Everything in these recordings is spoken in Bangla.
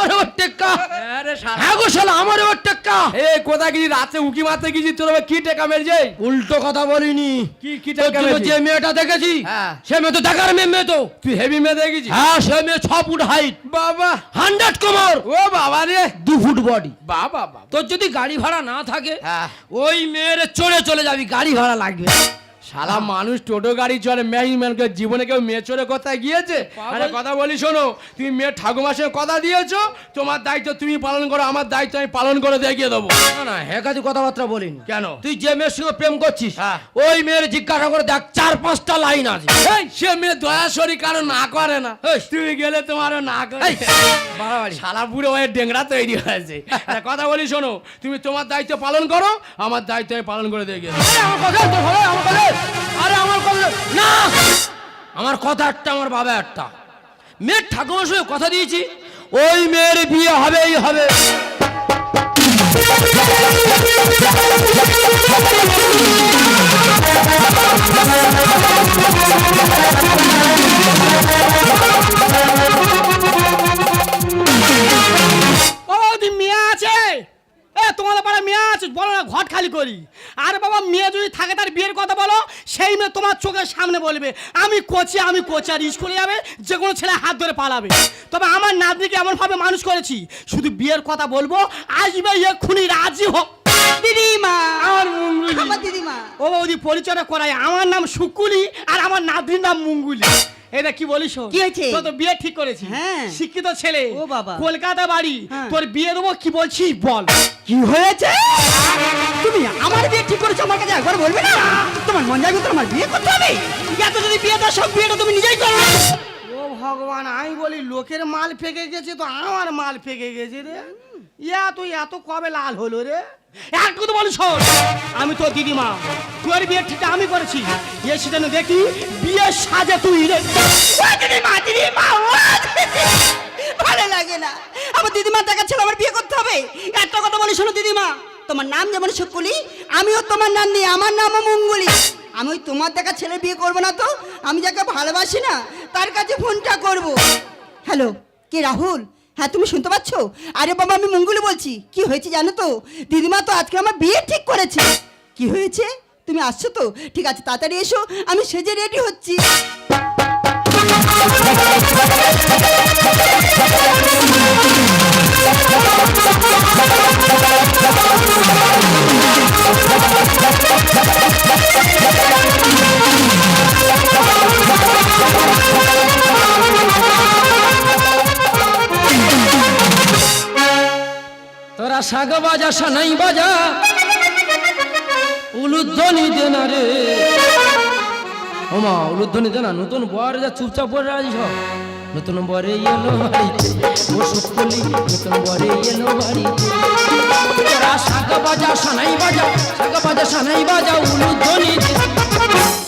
আমার ওর টেক্কা। হ্যাঁ গো শালা আমার ওর টেক্কা। এই কোথা গিয়ে রাতে উকি মারতে গিয়েছি তোর আবার কি টেকা মেরেছে? উল্টো কথা বলিনি। কি টেকা মেরেছে? যে মেয়েটা দেখেছি সে মেয়ে তো দেখার মেয়ে তো। তুই হেভি মেয়ে দেখেছিস? হ্যাঁ সে মেয়ে 6 ফুট হাইট, বাবা 100 কোমর, ও বাবা রে 2 ফুট বডি। বাবা বাবা তোর যদি গাড়ি ভাড়া না থাকে ওই মেয়ের চড়ে চলে যাবি, গাড়ি ভাড়া লাগবে। শালা মানুষ টোটো গাড়ি চলে ম্যানেজমেন্টকে, জীবনে কেউ মেয়ে চড়ে কোথায় গিয়েছে? আরে কথা বলি শোনো, তুমি মেয়ে ঠাকুমার সঙ্গে কথা দিয়েছো, তোমার দায়িত্ব তুমি পালন করো, আমার দায়িত্ব আমি পালন করে দেখিয়ে দেবো। না না হেকাতি কথাবার্তা বলিনি। কেন? তুই যে মেয়ের সঙ্গে প্রেম করছিস ওই মেয়ের জিজ্ঞাসা করে দেখ 4-5টা লাইন আছে। এই সে মেয়ে দয়াশরী কারো না করে না, তুমি গেলে তোমারও না করে। শালা বুড়ো হয়ে ডেংরা তৈরি হয়েছে। কথা বলি শোনো, তুমি তোমার দায়িত্ব পালন করো, আমার দায়িত্ব আমি পালন করে দেখিয়ে দেবো। আমার কথা তো হবে, আমার কথা আরে আমার কথা না, আমার কথা একটা আমার বাবা একটা। মেয়ের ঠাকুমার সঙ্গে কথা দিয়েছি ওই মেয়ের বিয়ে হবেই হবে। মেয়ে আছে তোমাদের পাড়া মেয়ে আছে বলো না, ঘট খালি করি। আরে বাবা মেয়ে যদি থাকে তার বিয়ের কথা বলো, সেই মেয়ে তোমার চোখের সামনে বলবে আমি কোচি আর স্কুলে যাবে, যে কোনো ছেলে হাত ধরে পালাবে। তবে আমার নাতনিকে এমনভাবে মানুষ করেছি, শুধু বিয়ের কথা বলবো আসবে এক্ষুনি রাজি হোক। দিদিমা আমার মুঙ্গুলি, আমার দিদিমা। ও বৌদি পরিচয় করাই, আমার নাম শুকুলি আর আমার নাতনির নাম মুঙ্গুলি। এটা কি বলিস? কি হয়েছে? তো বিয়ে ঠিক করেছি, শিক্ষিত ছেলে, ও বাবা, কলকাতা বাড়ি, তোর বিয়ে দেবো কি বলছিস বল? কি হয়েছে? তুমি আমার বিয়ে ঠিক করেছো, আমার কাছে একবার বলবে না? তোমার মন যাবে তো আমার বিয়ে করতে হবে? এত যদি বিয়ে দাও সব বিয়েটা তুমি নিজেই করো। ও ভগবান, আমি বলি লোকের মাল ফেঁকে গেছে তো আমার মাল ফেঁকে গেছে রে। এত কবে লাল হলো রে? এক কথা বলি শোন, আমি তোর দিদিমা, তোর বিয়ে ঠিক আমি করেছি। এ সেটা দেখি বিয়ে সাজে তুই রে। দিদিমা ভালো লাগে না, আমার দিদিমা দেখাচ্ছিল আমার বিয়ে করতে হবে। একটা কথা বলি শোনো দিদিমা, তোমার নাম যেমন শুকুলি, আমিও তোমার নাম নিয়ে আমার নামও মঙ্গলি। আমি ওই তোমার দেখা ছেলে বিয়ে করবো না তো, আমি যাকে ভালোবাসি না তার কাছে ফোনটা করব। হ্যালো, কে রাহুল? হ্যাঁ তুমি শুনতে পাচ্ছ? আরে বাবা আমি মঙ্গলি বলছি। কি হয়েছে জানো তো, দিদিমা তো আজকে আমার বিয়ে ঠিক করেছে। কি হয়েছে? তুমি আসছো তো? ঠিক আছে তাড়াতাড়ি এসো, আমি সেজে রেডি হচ্ছি। তোরা শাগ বাজা সানাই বাজা উলুধ্বনি দে না রে। ওমা উলুধ্বনি দে না, নতুন বর যা চুপচাপ পড়ে আছিস। নতুন বরে এলো বাড়িতে ও শুকুলি, নতুন বরে এলো বাড়িতে। তোরা শাগ বাজা সানাই বাজা, শাগ বাজা সানাই বাজা উলুধ্বনি দে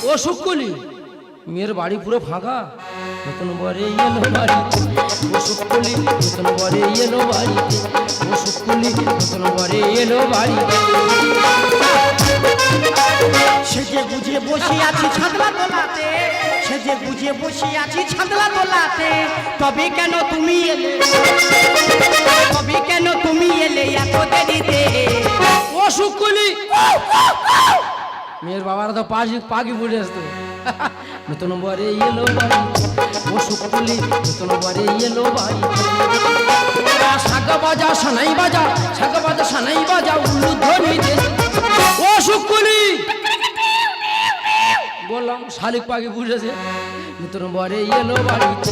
ও শুকুলি। মেয়ের বাড়ি পুরো ফাঁকা, নতুন বরে এলো বাড়িতে ও শুকুলি, নতুন বরে এলো বাড়িতে ও শুকুলি, নতুন বরে এলো বাড়িতে। সেজে বুঝে বসে আছি ছাদলা তোলাতে, সেজে বুঝে বসে আছি ছাদলা তোলাতে। তবে কেন তুমি এলে, তবে কেন তুমি এলে এত দেরিতে? ও শুকুলি, মেয়ের বাবারা তো পাখি ফুটে আসতো। নতুন বরে এলো বাড়িতে ও শুকুলি, নতুন বরে এলো বাড়িতে। শাক বাজা সানাই বাজা, শাক বাজা সানাই বাজা উলুধ্বনি দে ও শুকুলি। বললাম শালিক পাখি ফুটেছে। নতুন বরে এলো বাড়িতে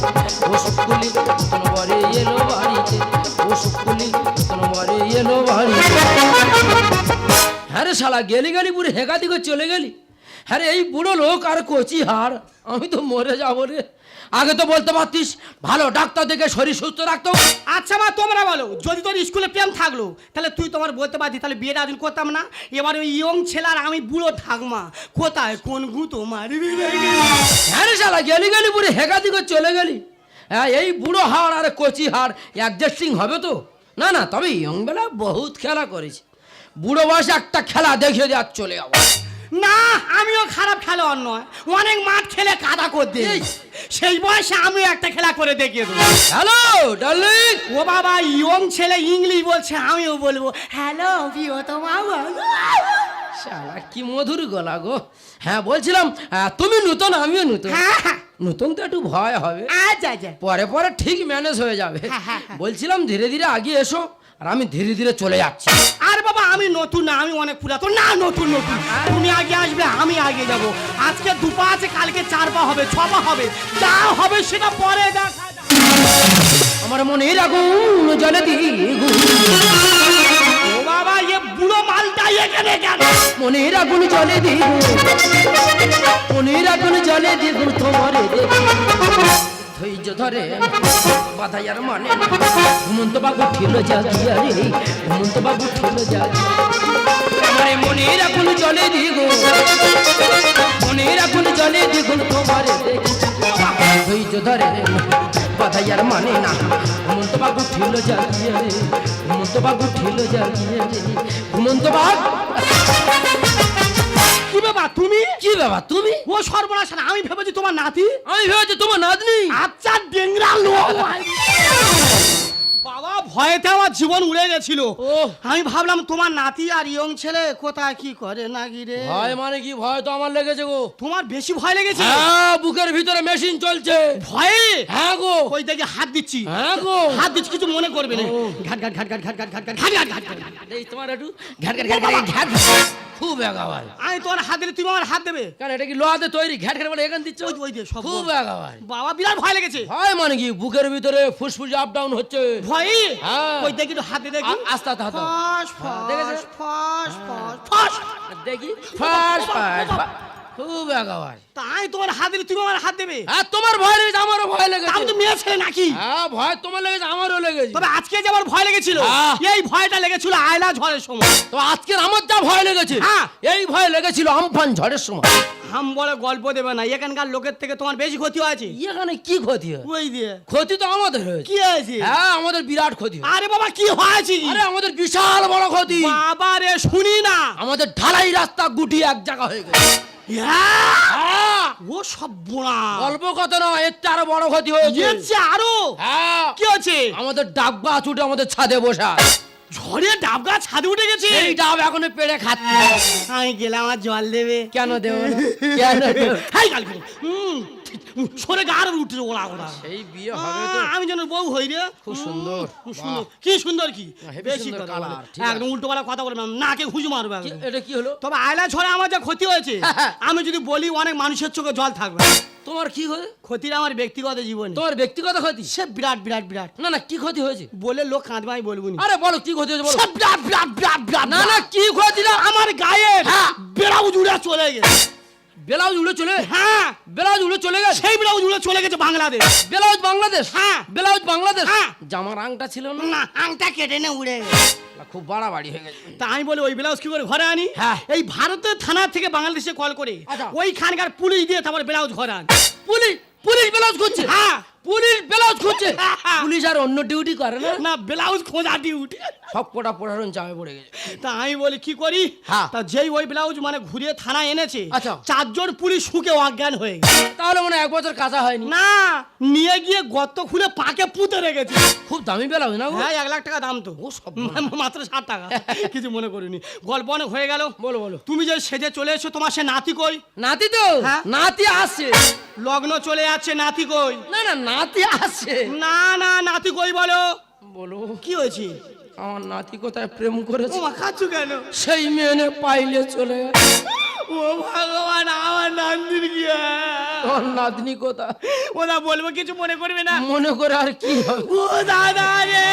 ও শুকুলি, নতুন বরে এলো বাড়িতে ও শুকুলি, নতুন বরে এলো বাড়িতে। হ্যাঁ রে শালা গেলি গেলি পুরো হেকাতি করে চলে গেলি। হ্যাঁ রে এই বুড়ো লোক আর কচি হাড়, আমি তো মরে যাবো রে। আগে তো বলতে পারতিস, ভালো ডাক্তার দেখে শরীর সুস্থ রাখতো। আচ্ছা মা তোমরা বলো, যদি তোর স্কুলে প্রেম থাকলো তাহলে তুই তোমার বলতে পারতি, তাহলে বিয়েটা আদিন করতাম না। এবার ওই ইয়ং ছেলে আর আমি বুড়ো ঠাকমা, কোথায় কোন গুঁতো মারি। হ্যাঁ রে শালা গেলি গেলি পুরো হেকাতি করে চলে গেলি। হ্যাঁ এই বুড়ো হাড় আর কচি হাড় অ্যাডজাস্টিং হবে তো? না না, তবে ইয়ং বেলা বহুত খেলা করেছি, বুড়ো বয়সে একটা খেলা দেখিয়ে দিয়ে চলে যাবো। না আমিও খারাপ খেলোয়াড় নয়, অনেক মাঠ খেলে কাদা করে দিই। সেই বয়সে আমিও একটা খেলা করে দেখিয়ে দেবো। Hello darling. ও বাবা ইয়ং ছেলে ইংলিশ বলছে, আমিও বলবো হ্যালো প্রিয়তমা। শালা কি মধুর গলা গো। হ্যাঁ বলছিলাম তুমি নতুন আমিও নতুন। হ্যাঁ হ্যাঁ নতুন তো একটু ভয় হবে, আচ্ছা আচ্ছা। পরে পরে ঠিক ম্যানেজ হয়ে যাবে। বলছিলাম ধীরে ধীরে আগিয়ে এসো, আর আমি ধীরে ধীরে চলে যাচ্ছি। আর বাবা আমি নতুন না, আমি অনেক পুরাতন। না নতুন নতুন, তুমি আগে আসবে আমি আগে যাব। আজকে 2 পা আছে, কালকে 4 পা হবে, 6 পা হবে, যা হবে সেটা পরে দেখা যাবে। আমার মনে আগুন জ্বলে দ্বিগুণ। ও বাবা এ বুড়ো মালটা এখানে কেন? মনের আগুন জ্বলে দ্বিগুণ, মনের আগুন জ্বলে দ্বিগুণ তোমারে দেখি। ধৈর্য ধরে বাধাই আর মানে ঘুমন্ত বাবু ঠেলো জাগিয়া রে, ঘুমন্ত বাবু ঠেলো জাগিয়া। আমার মনের আগুন জ্বলে দ্বিগুণ, মনের আগুন জ্বলে দ্বিগুণ তোমারে দেখি। ধৈর্য ধরে বাধাই আর মানে না, ঘুমন্ত বাবু ঠেলো জাগিয়া রে, ঘুমন্ত বাবু ঠেলো জাগিয়া রে, ঘুমন্ত বাবু। কি বাবা তুমি? কি বাবা তুমি? ও সর্বনাশ, আমি ভেবেছি তোমার নাতি। আমি ভেবেছি তোমার নাতনি। আচ্ছা ডেংরা লোক। বাবা ভয়েতে আমার জীবন উড়ে গেছিল। আমি ভাবলাম তোমার নাতি আর ইয়ং ছেলে কোথায় কি করে না গিরে। ভয় মানে কি? ভয় তো আমার লেগেছে গো। তোমার বেশি ভয় লেগেছে? হ্যাঁ, বুকের ভিতরে মেশিন চলছে ভয়ে? হ্যাঁ গো। ওই দেখে হাত দিচ্ছি। হ্যাঁ গো। হাত দিচ্ছি, কিছু মনে করবে না। ঘাট ঘাট ঘাট ঘাট ঘাট ঘাট ঘাট ঘাট ঘাট ঘাট ঘাট ঘাট। এই তোমার একটু ঘ্যাট ঘ্যাট ঘ্যাট ঘ্যাট খুব এগাবাই। আমি তোমার হাত দিলে তুমি আমার হাত দেবে কেন এটা কি লোহাতে তৈরি? ঘ্যাট ঘ্যাট বলে এখান দিচ্ছ? ওই ওই দিয়ে সব খুব এগাবাই। বাবা বিরাট ভয় লেগেছে। ভয় মানে কি? বুকের ভিতরে ফুসফুস আপ ডাউন হচ্ছে। ভয়? হ্যাঁ। ওই দেখি একটু হাত দিয়ে দেখি। আস্তে আস্তে হাত দাও। ফস দেখেছো? ফস ফস ফস ফস। দেখি ফাস ফাস খুব এগাবাই। তাই তোমার হাত দিলে তুমি আমার হাত দেবে? হ্যাঁ, তোমার ভয় লেগেছে, আমারও ভয় লেগেছে। আমি তো মেয়ে ছেলে নাকি? হ্যাঁ, ভয় তোমার লেগেছে, আমারও লেগেছে। তবে আজকে যে আমার ভয় লেগেছিল, হ্যাঁ। এই ভয়টা লেগেছিল আয়লা ঝড়ের সময়। তো আজকের আমার যা ভয় লেগেছে, হ্যাঁ। এই ভয় লেগেছিল আমফান ঝড়ের সময়। হাম বলে গল্প দেবে না, এখানকার লোকের থেকে তোমার বেশি ক্ষতি হয়েছে। এখানে কি ক্ষতি হয়? ওই দিয়ে ক্ষতি তো আমাদের হয়েছে। কি হয়েছে? হ্যাঁ, আমাদের বিরাট ক্ষতি হয়। আরে বাবা কি হয়েছে? আরে আমাদের বিশাল বড় ক্ষতি। বাবা রে শুনি না। আমাদের ঢালাই রাস্তা গুটি এক জায়গা হয়ে গেছে। হ্যাঁ, ও সব বোনা অল্প কথা নয়, এর চেয়ে আরো বড় ক্ষতি হয়েছে। আরো হ্যাঁ, কি হয়েছে? আমাদের ডাব্বা ছুটে আমাদের ছাদে বসা। ঝড়ে ডাব গাছ ছাদে উঠে গেছে। এই ডাব এখনো পেড়ে খাচ্ছে। আমি গেলাম আর জল দেবে। কেন দেব না? কেন দেব? হাই কাল সরে গার উঠে ওরা ওরা। এই বিয়ে হবে তো। আমি যেন বউ হই রে। খুব সুন্দর। সুন্দর কি সুন্দর কি হেবি বেশি সুন্দর কথা কালার, বলে। ঠিক আছে। একদম উল্টো পাল্টা কথা বলবে না, নাকে ঘুষি মারবে কি- একদম। এটা কি হলো? তবে আয়লা ঝড়ে আমার যা ক্ষতি হয়েছে, আমি যদি বলি অনেক মানুষের চোখে জল থাকবে। তোমার কি হয়েছে? ক্ষতিটা আমার ব্যক্তিগত জীবনে। তোমার ব্যক্তিগত ক্ষতি? সে বিরাট বিরাট বিরাট। না না, কি ক্ষতি হয়েছে? বলে লোক কাঁদবে আমি বলবো না। আরে বলো কি ক্ষতি হয়েছে বলো। সে বিরাট বিরাট বিরাট বিরাট। না না, কি ক্ষতি? না আমার গায়ে বেড়াউজ উড়ে চলে গেছে। ব্লাউজ উড়ে চলে? হ্যাঁ ব্লাউজ উড়ে চলে গেছে? সেই ব্লাউজ উড়ে চলে গেছে বাংলাদেশ। ব্লাউজ বাংলাদেশ? হ্যাঁ। ব্লাউজ বাংলাদেশ? হ্যাঁ। জামার আংটা ছিল না? না আংটা কেটে নে উড়ে গেছে। খুব বাড়াবাড়ি হয়ে গেছে। তা আমি বলি ওই ব্লাউজ কি করে ঘরে আনি? হ্যাঁ। এই ভারতের থানা থেকে বাংলাদেশে কল করে আচ্ছা। ওইখানকার পুলিশ দিয়ে তারপর ব্লাউজ ঘরে আনি। পুলিশ? পুলিশ ব্লাউজ খুঁজছে? হ্যাঁ। পুলিশ ব্লাউজ খুঁজছে? হ্যাঁ। পুলিশ আর অন্য ডিউটি করে না? না ব্লাউজ খোঁজা ডিউটি। সব কোটা পড়ারণ চাপে পড়ে গেছে। তা আমি বলি কি করি? হ্যাঁ। তা যেই ওই ব্লাউজ মানে ঘুরিয়ে থানায় এনেছে, আচ্ছা। 4 জন পুলিশ শুকে অজ্ঞান হয়ে গেছে। তাহলে মনে হয় 1 বছর কাঁচা হয়নি। না নিয়ে গিয়ে গর্ত খুলে পাকে পুঁতে রেখেছে। খুব দামি ব্লাউজ না গো? হ্যাঁ 1 লাখ টাকা দাম তো। ও সব মাত্র 60 টাকা। কিছু মনে করিনি, গল্প অনেক হয়ে গেল। বলো বলো। তুমি যে সেজে চলে এসো, তোমার সে নাতি কই? নাতি তো? হ্যাঁ। নাতি আসছে। লগ্ন চলে যাচ্ছে, নাতি কই? না না, নাতি আসছে। না না নাতি কই বলো। বলো কি হয়েছে? আমার নাতি কোথায় প্রেম করেছে, ও খাচ্ছু কেন? সেই মেয়ে পাইলে চলে গেছে। ও ভগবান আমার নান্দির কি? আমার নাতনি কোথায়? ওরা বলবো, কিছু মনে করবে না। মনে করে আর কি হবে? ও দাদা রে,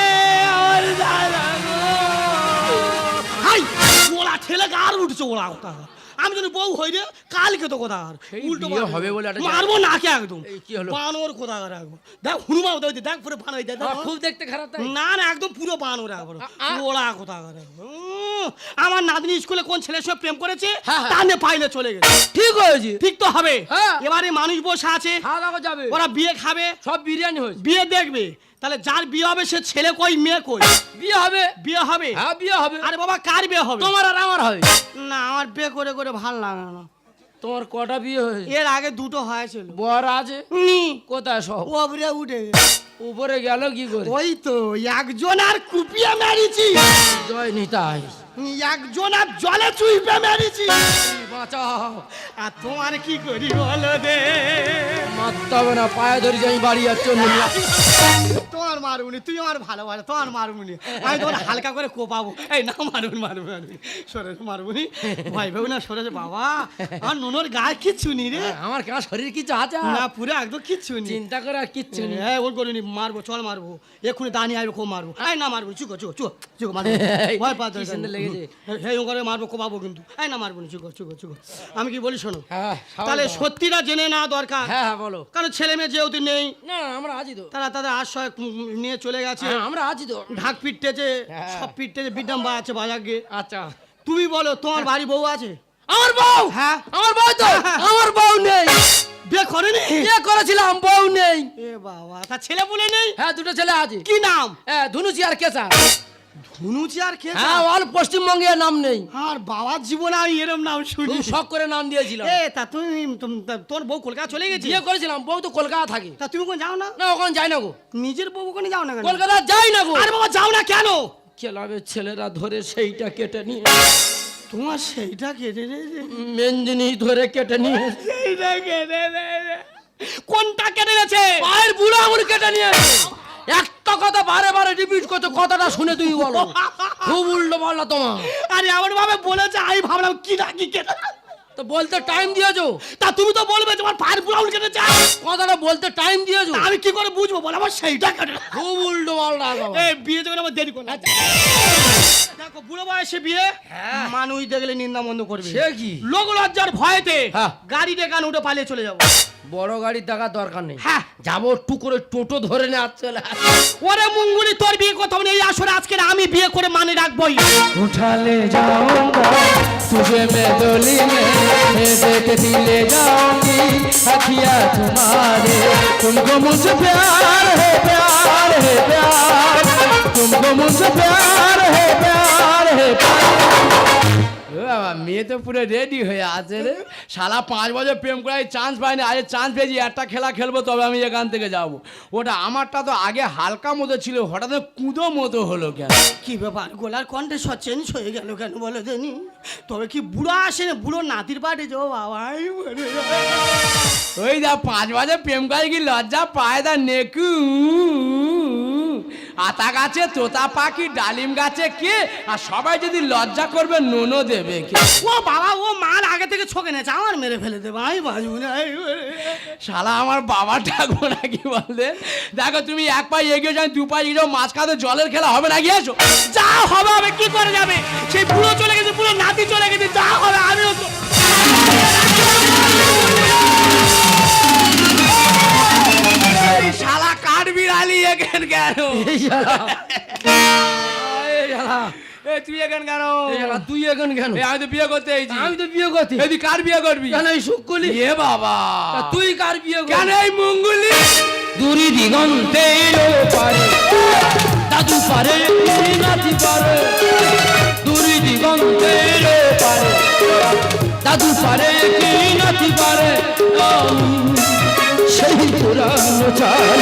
আমার দাদা গো। হাই ওরা ঠেলে গার উঠছে ওরা কথা। আমি যদি বউ হই রে কালকে তো কথা আর সেই উল্টো বিয়ে হবে বলে একটা মারবো নাকে একদম। এই কি হলো? বানর কোথা রাখবো, দেখ হনুমান দেখ পুরো বান হয়ে যায়। খুব দেখতে খারাপ তাই? না না একদম পুরো বানর একবার ওরা কোথা রাখবো। আমার নাতনি স্কুলে কোন ছেলের সঙ্গে প্রেম করেছে, হ্যাঁ, হ্যাঁ। টানে পাইলে চলে গেছে। ঠিক হয়েছে। ঠিক তো হবে। হ্যাঁ। এবারে মানুষ বসে আছে, খাওয়া দাওয়া যাবে, ওরা বিয়ে খাবে, সব বিরিয়ানি হয়েছে। বিয়ে দেখবে, তাহলে যার বিয়ে হবে সে ছেলে কই মেয়ে কই? বিয়ে হবে। বিয়ে হবে? হ্যাঁ বিয়ে হবে। আরে বাবা কার বিয়ে হবে? তোমার আর আমার হবে। না আমার বিয়ে করে করে ভাল লাগে না। তোমার কটা বিয়ে হয়েছে? এর আগে দুটো হয়েছিল। বর আছে? নি কোথায় সব? ওপরে উঠে গেছে। উপরে গেল কি করে? ওই তো একজন আর কুপিয়ে মেরেছি, জয় নিতাই। একজন আর জলে চুইপে মেরেছি। বাঁচাও। আর তোমার কি করি বলো দে? মারতে হবে না, পায়ে ধরে যাই বাড়ি যাচ্ছ। তোমার মারুনি, তুই আমার ভালোবাসা, তোমার মারুনি। আমি তোমার হালকা করে কোপাবো। এই না মারুনি সরে মারুনি, ভাই ভেবে না সরেছে। বাবা আমার নুনোর গায়ে কিচ্ছু নি রে। আমার কেন শরীর কিছু আছে? না পুরো একদম কিচ্ছু নি। চিন্তা করে আর কিচ্ছু নেই। হ্যাঁ ওর করিনি, মারবো চল মারবো, এক্ষুনি দাঁড়িয়ে আসবো, খুব মারবো। এই না মারবো, চুকো চুকো চুকো চুকো মারবো, ভয় পাওয়া কি সুন্দর লেগেছে। হ্যাঁ ও করে মারবো, কোপাবো কিন্তু। এই না মারবো না, চুকো চুকো চুকো। আমি কি বলি শোনো, হ্যাঁ, তাহলে সত্যিটা জেনে না দরকার। হ্যাঁ হ্যাঁ বলো। কারণ ছেলে মেয়ে যেহেতু নেই, না আমরা আছি তো। তারা তাদের আশ্রয় নিয়ে চলে গেছে। হ্যাঁ, আমরা আছি তো। ঢাক পিটতেছে, হ্যাঁ। সব পিটতেছে, বিডাম্বা আছে বাজাকে। আচ্ছা তুমি বলো তোমার বাড়ি বউ আছে? আমার বউ? হ্যাঁ। আমার বউ তো? আমার বউ নেই। বিয়ে করেনি? বিয়ে করেছিলাম, বউ নেই। এ বাবা, তা ছেলে বলে নেই? হ্যাঁ দুটো ছেলে আছে। কি নাম? ধনুচি আর কেসা। ধনুচি আর কে? হ্যাঁ অল পশ্চিমবঙ্গের নাম নেই। আর বাবার জীবনে আমি এরম নাম শুনি। খুব শখ করে নাম দিয়েছিলাম। এ তা তুমি তোর বউ কলকাতা চলে গেছে? বিয়ে করেছিলাম, বউ তো কলকাতা থাকে। তা তুমি কোন যাও না? না ওখানে যাই না গো। নিজের বউ ওখানে যাও না কেন? কলকাতা যাই না গো। আরে বাবা যাও না কেন? ক্লাবের ছেলেরা ধরে সেইটা কেটে নিয়ে, তোমার সেইটা কেটে রে। মেন জিনিস ধরে কেটে নিয়ে, সেইটা কেটে রে। কোনটা কেটে গেছে? পায়ের বুড়ো আঙুল কেটে নিয়ে। একটা কথা বারে বারে রিপিট করছো, কথাটা শুনে তুই বলো। খুব উল্টো পাল্টা তোমার। আরে এমন ভাবে বলেছে আমি ভাবলাম কি না কি কেটে। তো বলতে টাইম দিয়েছো? তা তুমি তো বলবে তোমার পায়ের বুড়াউল কেটেছে। কথাটা বলতে টাইম দিয়েছো? তা আমি কি করে বুঝবো বল, আমার সেইটা কেটে। খুব উল্টো পাল্টা। এ বিয়ে যখন আমার দেরি করলাম। দেখো বুড়ো বয়সে বিয়ে, মানুষ দেখলে নিন্দা বন্ধ করবে। সে কি? লোক লজ্জার ভয়েতে হ্যাঁ। গাড়ি ডেকান উঠে পালিয়ে চলে যাবো। বড় গাড়ি দেখার দরকার নেই। হ্যাঁ। যাবো একটু করে টোটো ধরে নিয়ে চলে। ওরে মুঙ্গুলি তোর বিয়ে কথা বলে এই আসরে আজকে আমি বিয়ে করে মানে রাখবই। उठा ले जाऊंगा तुझे मैं डोली में, देखती ले जाऊंगी अखियां तुम्हारे। तुमको मुझसे प्यार है, प्यार है प्यार, तुमको मुझसे प्यार है, प्यार है प्यार। মেয়ে তো পুরো রেডি হয়ে আছে রে। শালা 5 বছর প্রেম করার চান্স পাইনি, আজ চান্স পেয়েছি। একটা খেলা খেলবো তবে আমি এখান থেকে যাবো। ওটা আমারটা তো আগে হালকা মতো ছিল, হঠাৎ কুঁদো মতো হলো কেন? কি ব্যাপার গলার কণ্ঠে চেঞ্জ হয়ে গেল কেন বলো দেনি? তবে কি বুড়ো আসে না, বুড়ো নাতির বাড়ি যাও বাবা। ওই দা 5 বছর প্রেম করে কি লজ্জা পায় দা নেকু। আতা গাছে তোতা পাখি, ডালিম গাছে কে, আর সবাই যদি লজ্জা করবে নোনো দেবে কে? ও বাবা ও মাল আগে থেকে ছকে নেছে, আমার মেরে ফেলে দেবে। আমি বাজবো না। শালা আমার বাবা ডাকবো নাকি বললে? দেখো তুমি এক পায়ে এগিয়ে যাও, 2 পায়ে এগিয়ে মাছ খাতে জলের খেলা হবে না, গিয়ে এসো। যা হবে হবে, কি করে যাবে? সেই বুড়ো চলে গেছে, বুড়ো নাতি চলে গেছে, যা হবে আমিও তো। শালা কাঠ বিড়ালি এখান কেন? তুই এখান কেন? তুই এখান কেন? আমি তো বিয়ে করতে এসেছি। আমি তো বিয়ে করতে। তুই কার বিয়ে করবি? কেন এই শুকুলি? এ বাবা তুই কার বিয়ে করবি? কেন এই মঙ্গুলি? দূরি দিগন্তে পারে দাদু পারে নাতি পারে, দূরি দিগন্তে পারে দাদু পারে কি নাতি পারে। সেই পুরানো চাল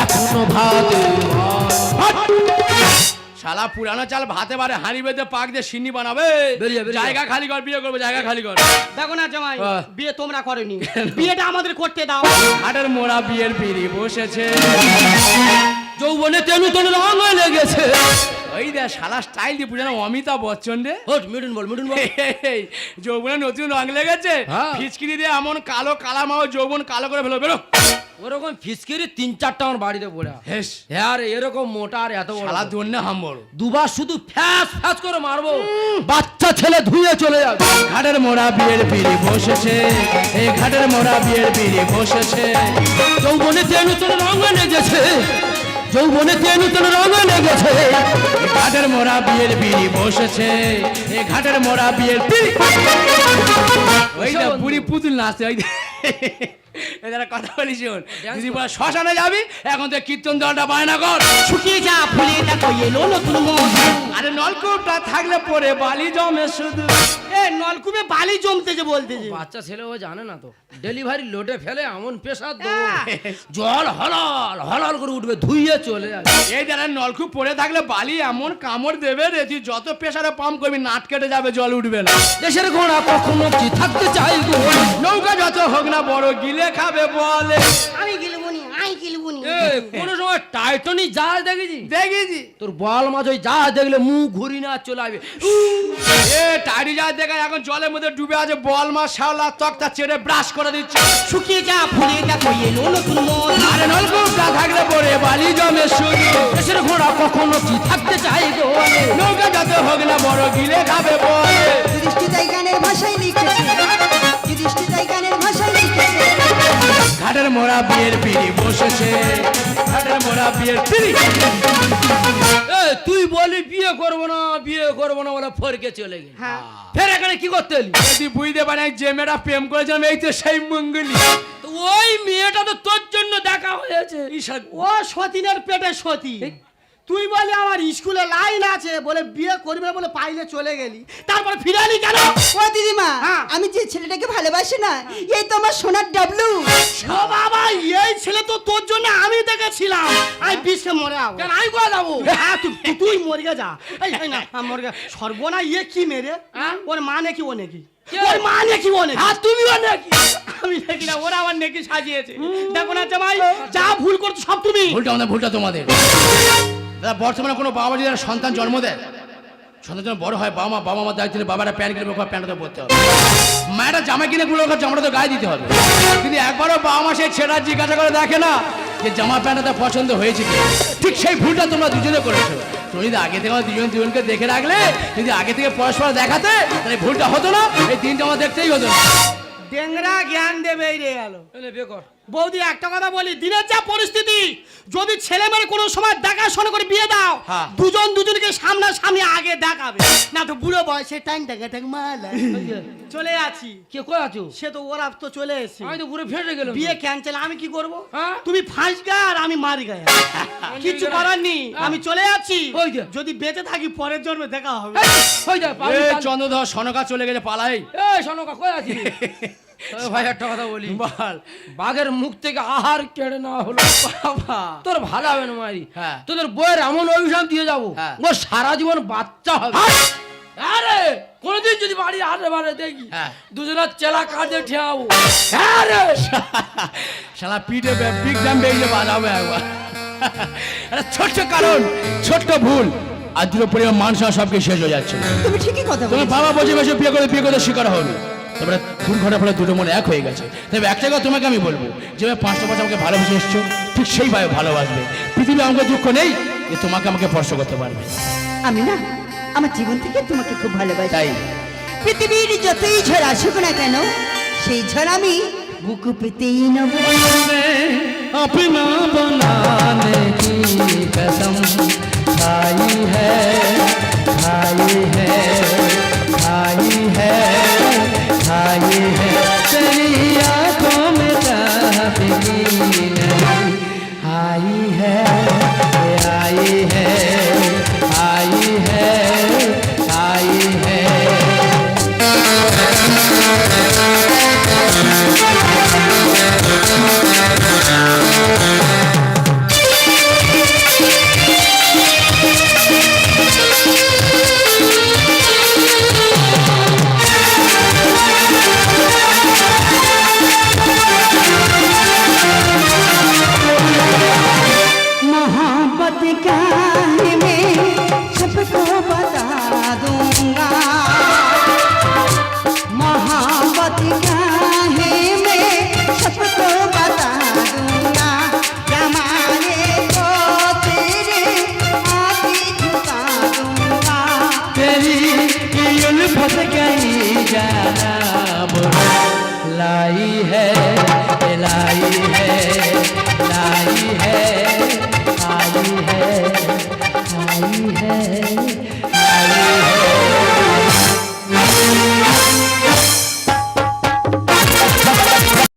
এখনো ভাতে। শালা পুরানো চাল ভাতে বারে হাঁড়ি বেঁধে পাক দিয়ে সিন্নি বানাবে। জায়গা খালি কর, বিয়ে করবো, জায়গা খালি কর। দেখো না জামাই, বিয়ে তোমরা করনি, বিয়েটা আমাদের করতে দাও। হাটের মোড়া বিয়ের পিড়ি বসেছে, যৌবনে তেনু তেনু রং লেগেছে। ওই দে শালা স্টাইল দিয়ে পুজো না অমিতাভ বচ্চন রে। মিঠুন বল, মিঠুন বল। যৌবনে নতুন রং লেগেছে, ফিচকিরি দিয়ে এমন কালো কালা মাও যৌবন কালো করে ফেলো। বেরো। ওরকম ফিচকিরি 3-4টা আমার বাড়িতে পড়ে। হ্যাঁ এরকম মোটা আর এত বড় শালা দন্নে হাম্বড়। দুবার শুধু ফ্যাস ফ্যাস করে মারবো, বাচ্চা ছেলে ধুয়ে চলে যাবে। ঘাটের মোড়া বিয়ের পিড়ি বসেছে, এই ঘাটের মোড়া বিয়ের পিড়ি বসেছে। যৌবনে তেনু তেনু রং লেগেছে, যৌবনে তেনু তেনু রং লেগেছে। ঘাটের মোড়া বিয়ের পিড়ি বসেছে, এই ঘাটের মোড়া বিয়ের পিড়ি। ওই না বুড়ি পুতুল নাচে। ওই এদের কথা বলি শোন, যদি বলে শ্মশানে যাবি, এখন তো কীর্তন দলটা বায়না কর। শুকিয়ে যা ফুলে দেখো এলো নতুন মধু। আরে নলকূপটা থাকলে পরে বালি জমে শুধু। এ নলকূপে বালি জমতেছে বলতেছে। বাচ্চা ছেলে ও জানে না তো, ডেলিভারি লোডে ফেলে এমন প্রেসার দেবো জল হলাল হলাল করে উঠবে, ধুইয়ে চলে যাবে। এই যারা নলকূপ পড়ে থাকলে বালি এমন কামড় দেবে রে, তুই যত প্রেসারে পাম্প করবি নাট কেটে যাবে, জল উঠবে না। দেশের ঘোড়া কখনো কি থাকতে চাই গো, নৌকা যত হোক না বড় গিলে খাবে বলে। আমি গিলবনি, আমি গিলবনি। কোনো সময় টাইটানিক জাহাজ দেখেছি? দেখেছি তোর বল মাছ ওই জাহাজ দেখলে মুখ ঘুরি না চলে আসবে। এ টাইরি যা দেখা এখন জলের মধ্যে ডুবে আছে, বল মাছ শাওলা তক্তা চেড়ে ব্রাশ করে দিচ্ছে। শুকিয়ে যা ফুলে দেখো এলো নতুন মধু। আরে নলকূপটা থাকলে পরে বালি জমে শুধু। দেশের ঘোড়া কখনো কি থাকতে চাই গো, নৌকা যত হোক না বড় গিলে খাবে বলে। যুধিষ্ঠির তাই গানের ভাষায় লিখেছে, যুধিষ্ঠির তাই গানের ভাষায় লিখেছে। ঘাটের মোড়া বিয়ের পিড়ি বসেছে, ঘাটের মোড়া বিয়ের পিড়ি। তুই বলি বিয়ে করবো না বিয়ে করবো না বলে ফরকে চলে গেলি, ফের এখানে কি করতে এলি? যদি বুঝতে পারে যে মেয়েটা প্রেম করেছিলাম এই তো সেই মঙ্গলি। তো ওই মেয়েটা তো তোর জন্য দেখা হয়েছে। ও সতীনের পেটে সতী। তুই বলে আমার স্কুলে লাইন আছে বলে বিয়ে করবে বলে পাইলে চলে গেলি, তারপর ফিরে এলি কেন? ও দিদিমা, হ্যাঁ। আমি যে ছেলেটাকে ভালোবাসি না, এই তো আমার সোনার ডাবলু। ও বাবা, এই ছেলে তো তোর জন্য আমি দেখেছিলাম। আমি বিষে মরে যাবো। কেন আমি কোয়া যাবো? হ্যাঁ, তুই মরে যা। এই না মরে গা সর্বনা। ইয়ে কি মেরে? ওর মা নাকি ও নাকি? ওর মা নাকি ও নাকি? হ্যাঁ তুমিও নাকি? আমি দেখি না, ওরা আমার নাকি সাজিয়েছে। দেখো না জামাই, যা ভুল করছো সব তুমি। ভুলটা আমাদের, ভুলটা তোমাদের। দাদা বর্তমানে কোনো বাবা যদি একটা সন্তান জন্ম দেয়, সন্তান যখন বড় হয়, বাবা মার দায়িত্ব, বাবারা প্যান্ট কিনে প্যান্টটা পরতে হবে, মায়েরা জামা কিনে গুলো জামাটা তো গায়ে দিতে হবে। কিন্তু একবারও বাবা মা সেই ছেলেরা জিজ্ঞাসা করে দেখে না যে জামা প্যান্টটা পছন্দ হয়েছে কি। ঠিক সেই ভুলটা তোমরা দুজনে করেছো। তুমি যদি আগে থেকে দুজনকে দেখে রাখলে, যদি আগে থেকে পরস্পর দেখাতে, তাহলে ভুলটা হতো না, এই দিনটা আমার দেখতেই হতো না। ডেংরা জ্ঞান দেবে রে গেল। বিয়ে কর। বৌদি একটা কথা বলি, দিনের যা পরিস্থিতি, যদি ছেলে মেয়ে কোনো সময় দেখাশোনা করে বিয়ে দাও, হ্যাঁ। দুজন দুজনকে সামনাসামনি আগে দেখাবে না তো বুড়ো বয়সে টাইম টাকা মাল চলে আছি। কে কই আছো? সে তো ওরা তো চলে এসেছে। আমি তো পুরো ফেটে গেলাম। বিয়ে ক্যান্সেল, আমি কি করব? হ্যাঁ? তুমি ফাঁস গা আর আমি মারি গায়ে, কিছু করার নেই। আমি চলে যাচ্ছি, ওই যে। যদি বেঁচে থাকি পরের জন্মে দেখা হবে। হই যা পাবি। চন্দ্রধর সনকা চলে গেছে পালাই। এই শোনকা কই আছিস? ভাই একটা কথা বলি, বল। বাঘের মুখ থেকে আহার কেড়ে না হলো বাবা, তোর ভালো হবে না মারি। হ্যাঁ। তোদের বইয়ের এমন অভিশাপ দিয়ে যাবো, হ্যাঁ। ও সারা জীবন বাচ্চা হবে। আরে কোনদিন যদি বাড়ি আরে বারে দেখি, হ্যাঁ। দুজনের চেলা কাঁধে ঠেয়াবো। আরে শালা পিঠে বিগ ড্যাম বেরিয়ে বাজাবে একবার। একটা ছোট্ট কারণ, ছোট্ট ভুল, আর দুটো পরিবার মানুষ সবকে শেষ হয়ে যাচ্ছে। তুমি ঠিকই কথা তোমার বলেছো। বাবা বসে বসে বিয়ে করে শিকার হলো, তারপরে দুর্ঘটনার ফলে দুটো মনে এক হয়ে গেছে। তবে একটা কথা তোমাকে আমি বলবো, যেভাবে 5টা বছর আমাকে ভালোবেসে এসছো, ঠিক সেইভাবে ভালোবাসবে। পৃথিবী আমাকে দুঃখ নেই যে তোমাকে আমাকে স্পর্শ করতে পারবে। আমি না আমার জীবন থেকে তোমাকে খুব ভালোবাসি। তাই পৃথিবীর যতই ঝড় আসুক না কেন, সেই ঝড় আমি বুকু পেতেই নেব। अपना बनाने की कसम खाई है, खाई है, खाई है, खाई है, तेरी आंखों में चाहत की नहीं आई है, आई है, आई है, आई है। मोहब्बत का है मैं सबको बता दूंगा, मोहब्बत का है मैं सबको बता दूंगा, जमाने को तेरे आगे झुका दूंगा। तेरी उल्फत गई जाना लाई है, लाई है, लाई है।